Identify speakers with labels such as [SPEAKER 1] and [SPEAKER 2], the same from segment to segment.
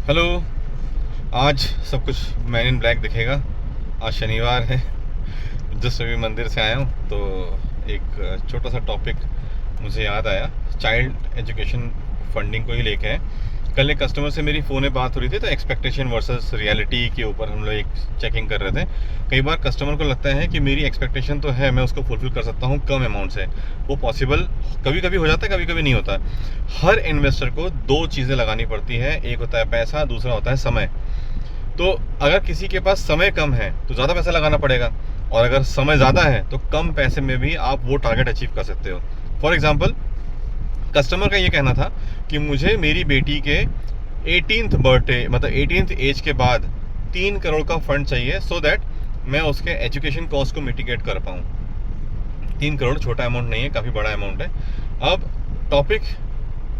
[SPEAKER 1] Hello. आज सब कुछ मैन इन ब्लैक दिखेगा। आज शनिवार है। जस्ट अभी मंदिर से आया हूँ तो एक छोटा सा टॉपिक मुझे याद आया। चाइल्ड एजुकेशन फंडिंग को ही लेके है। कल एक कस्टमर से मेरी फ़ोन में बात हो रही थी तो एक्सपेक्टेशन वर्सेस रियलिटी के ऊपर हम लोग एक चेकिंग कर रहे थे। कई बार कस्टमर को लगता है कि मेरी एक्सपेक्टेशन तो है, मैं उसको फुलफिल कर सकता हूँ कम अमाउंट से। वो पॉसिबल कभी कभी हो जाता है, कभी कभी नहीं होता। हर इन्वेस्टर को दो चीज़ें लगानी पड़ती है, एक होता है पैसा, दूसरा होता है समय। तो अगर किसी के पास समय कम है तो ज़्यादा पैसा लगाना पड़ेगा, और अगर समय ज़्यादा है तो कम पैसे में भी आप वो टारगेट अचीव कर सकते हो। फॉर एग्जाम्पल, कस्टमर का ये कहना था कि मुझे मेरी बेटी के 18th बर्थडे मतलब 18th एज के बाद 3 करोड़ का फंड चाहिए, सो दैट मैं उसके एजुकेशन कॉस्ट को मिटिगेट कर पाऊँ। 3 करोड़ छोटा अमाउंट नहीं है, काफ़ी बड़ा अमाउंट है। अब टॉपिक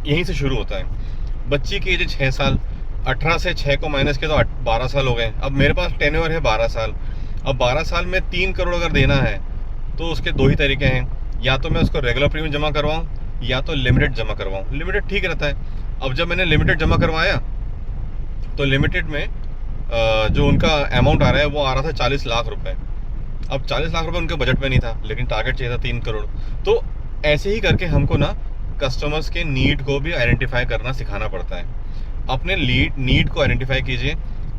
[SPEAKER 1] यहीं से शुरू होता है। बच्ची की एज है 6 साल। 18 से 6 को माइनस किया तो 12 साल हो गए। अब मेरे पास टेन्योर है 12 साल। अब 12 साल में 3 करोड़ अगर देना है तो उसके दो ही तरीके हैं, या तो मैं उसको रेगुलर प्रीमियम जमा करवाऊँ या तो लिमिटेड जमा करवाऊँ। लिमिटेड ठीक रहता है। अब जब मैंने लिमिटेड जमा करवाया तो लिमिटेड में जो उनका अमाउंट आ रहा है वो आ रहा था 40 लाख रुपए। अब 40 लाख रुपए उनके बजट में नहीं था, लेकिन टारगेट चाहिए था 3 करोड़। तो ऐसे ही करके हमको ना कस्टमर्स के नीड को भी आइडेंटिफाई करना सिखाना पड़ता है। अपने नीड को आइडेंटिफाई कीजिए।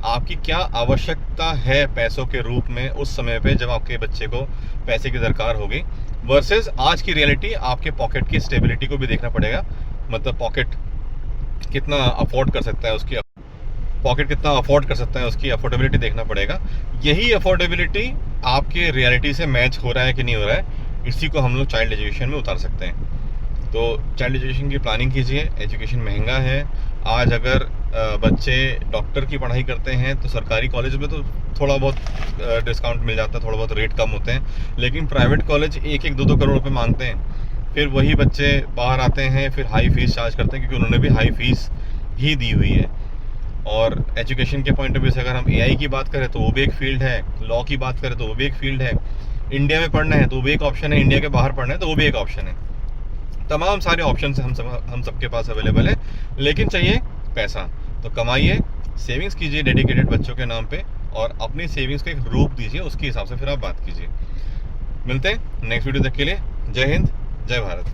[SPEAKER 1] आपकी क्या आवश्यकता है पैसों के रूप में उस समय पे जब आपके बच्चे को पैसे की दरकार होगी, वर्सेस आज की रियलिटी। आपके पॉकेट की स्टेबिलिटी को भी देखना पड़ेगा। मतलब कितना अफोर्ड कर सकता है उसकी पॉकेट कितना अफोर्ड कर सकता है, उसकी अफोर्डेबिलिटी देखना पड़ेगा। यही अफोर्डेबिलिटी आपके रियलिटी से मैच हो रहा है कि नहीं हो रहा है, इसी को हम लोग चाइल्ड एजुकेशन में उतार सकते हैं। तो चाइल्ड एजुकेशन की प्लानिंग कीजिए। एजुकेशन महंगा है। आज अगर बच्चे डॉक्टर की पढ़ाई करते हैं तो सरकारी कॉलेज में तो थोड़ा बहुत डिस्काउंट मिल जाता है, थोड़ा बहुत रेट कम होते हैं, लेकिन प्राइवेट कॉलेज 1-2 करोड़ रुपए मांगते हैं। फिर वही बच्चे बाहर आते हैं, फिर हाई फीस चार्ज करते हैं, क्योंकि उन्होंने भी हाई फीस ही दी हुई है। और एजुकेशन के पॉइंट ऑफ व्यू से अगर हम एआई की बात करें तो वो भी एक फील्ड है, लॉ की बात करें तो वो भी एक फील्ड है। इंडिया में पढ़ना है तो वो भी एक ऑप्शन है, इंडिया के बाहर पढ़ना है तो वो भी एक ऑप्शन है। तमाम सारे ऑप्शन हम सबके पास अवेलेबल है, लेकिन चाहिए पैसा। तो कमाइए, सेविंग्स कीजिए डेडिकेटेड बच्चों के नाम पे, और अपनी सेविंग्स को एक रूप दीजिए, उसके हिसाब से फिर आप बात कीजिए। मिलते हैं नेक्स्ट वीडियो तक के लिए। जय हिंद, जय भारत।